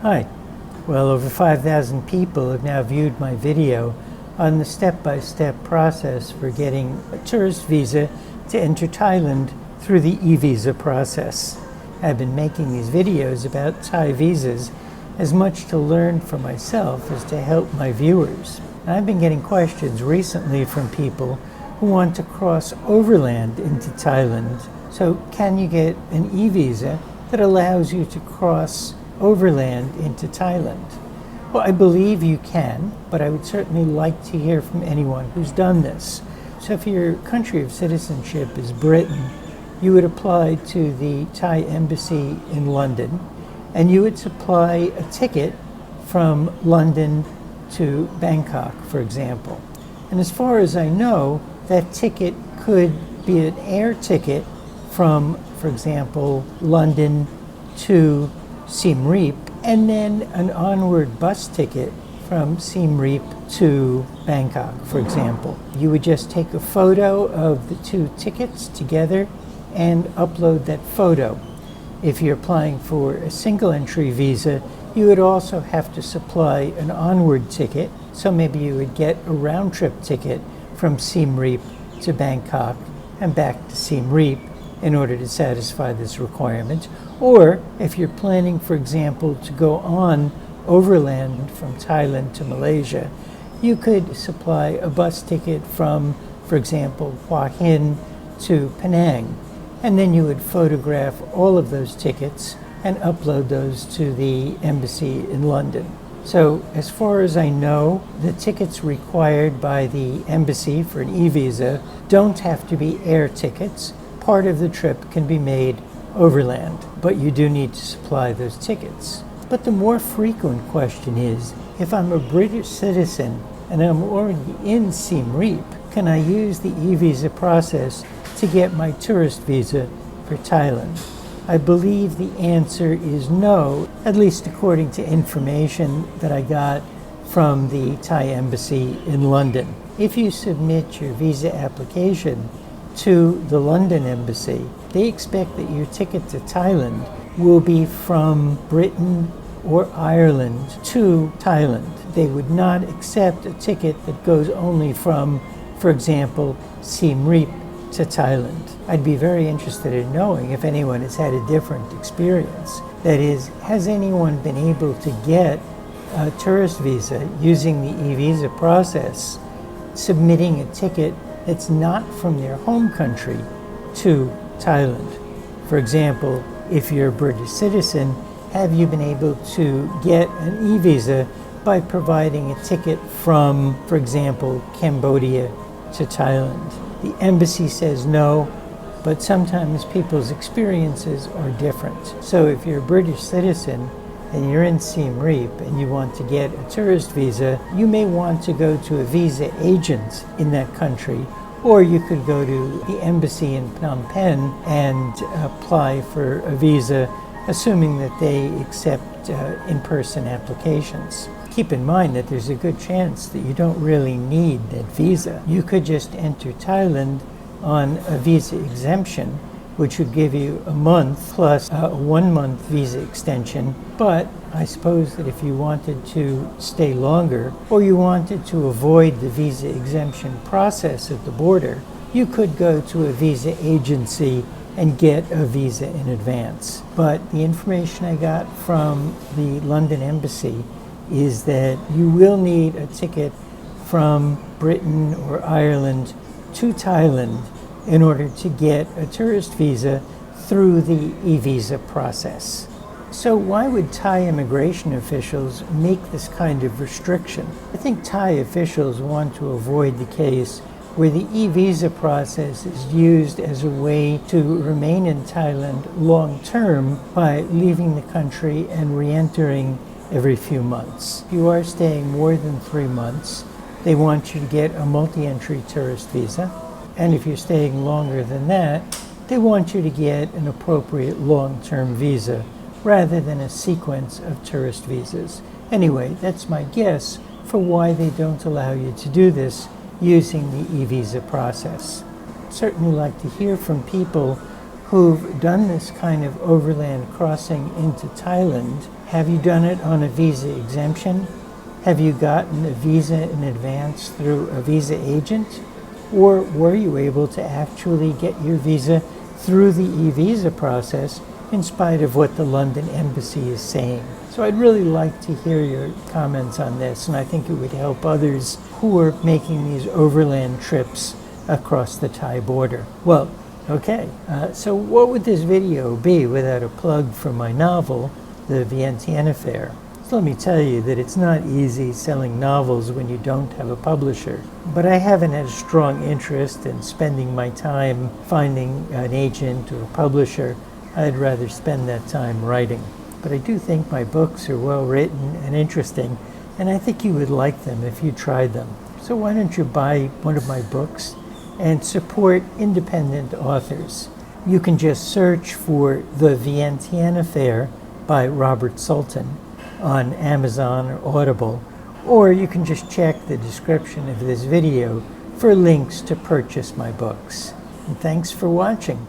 Hi. Well, over 5,000 people have now viewed my video on the step-by-step process for getting a tourist visa to enter Thailand through the Evisa process. I've been making these videos about Thai visas as much to learn for myself as to help my viewers. I've been getting questions recently from people who want to cross overland into Thailand. So can you get an e-visa that allows you to cross overland into Thailand? Well, I believe you can, but I would certainly like to hear from anyone who's done this. So if your country of citizenship is Britain, you would apply to the Thai embassy in London, and you would supply a ticket from London to Bangkok, for example. And as far as I know, that ticket could be an air ticket from, for example, London to Siem Reap, and then an onward bus ticket from Siem Reap to Bangkok, for example. You would just take a photo of the two tickets together and upload that photo. If you're applying for a single entry visa, you would also have to supply an onward ticket. So maybe you would get a round trip ticket from Siem Reap to Bangkok and back to Siem Reap in order to satisfy this requirement. Or if you're planning, for example, to go on overland from Thailand to Malaysia, you could supply a bus ticket from, for example, Hua Hin to Penang. And then you would photograph all of those tickets and upload those to the embassy in London. So as far as I know, the tickets required by the embassy for an e-visa don't have to be air tickets. Part of the trip can be made overland, but you do need to supply those tickets. But the more frequent question is, if I'm a British citizen and I'm already in Siem Reap, can I use the e-visa process to get my tourist visa for Thailand? I believe the answer is no, at least according to information that I got from the Thai embassy in London. If you submit your visa application to the London embassy, they expect that your ticket to Thailand will be from Britain or Ireland to Thailand. They would not accept a ticket that goes only from, for example, Siem Reap to Thailand. I'd be very interested in knowing if anyone has had a different experience. That is, has anyone been able to get a tourist visa using the e-visa process, submitting a ticket that's not from their home country to Thailand? For example, if you're a British citizen, have you been able to get an e-visa by providing a ticket from, for example, Cambodia to Thailand? The embassy says no, but sometimes people's experiences are different. So if you're a British citizen and you're in Siem Reap and you want to get a tourist visa, you may want to go to a visa agent in that country, or you could go to the embassy in Phnom Penh and apply for a visa, assuming that they accept in-person applications. Keep in mind that there's a good chance that you don't really need that visa. You could just enter Thailand on a visa exemption, which would give you a month plus a 1 month visa extension. But I suppose that if you wanted to stay longer, or you wanted to avoid the visa exemption process at the border, you could go to a visa agency and get a visa in advance. But the information I got from the London embassy is that you will need a ticket from Britain or Ireland to Thailand in order to get a tourist visa through the e-visa process. So why would Thai immigration officials make this kind of restriction? I think Thai officials want to avoid the case where the e-visa process is used as a way to remain in Thailand long-term by leaving the country and re-entering every few months. If you are staying more than 3 months, they want you to get a multi-entry tourist visa. And if you're staying longer than that, they want you to get an appropriate long-term visa rather than a sequence of tourist visas. Anyway, that's my guess for why they don't allow you to do this using the e-visa process. I'd certainly like to hear from people who've done this kind of overland crossing into Thailand. Have you done it on a visa exemption? Have you gotten a visa in advance through a visa agent? Or were you able to actually get your visa through the e-visa process in spite of what the London embassy is saying? So I'd really like to hear your comments on this, and I think it would help others who are making these overland trips across the Thai border. Well, okay, so what would this video be without a plug for my novel, The Vientiane Affair? So let me tell you that it's not easy selling novels when you don't have a publisher. But I haven't had a strong interest in spending my time finding an agent or a publisher. I'd rather spend that time writing. But I do think my books are well written and interesting, and I think you would like them if you tried them. So why don't you buy one of my books and support independent authors? You can just search for The Vientiane Affair by Robert Sultan on Amazon or Audible, or you can just check the description of this video for links to purchase my books. And thanks for watching.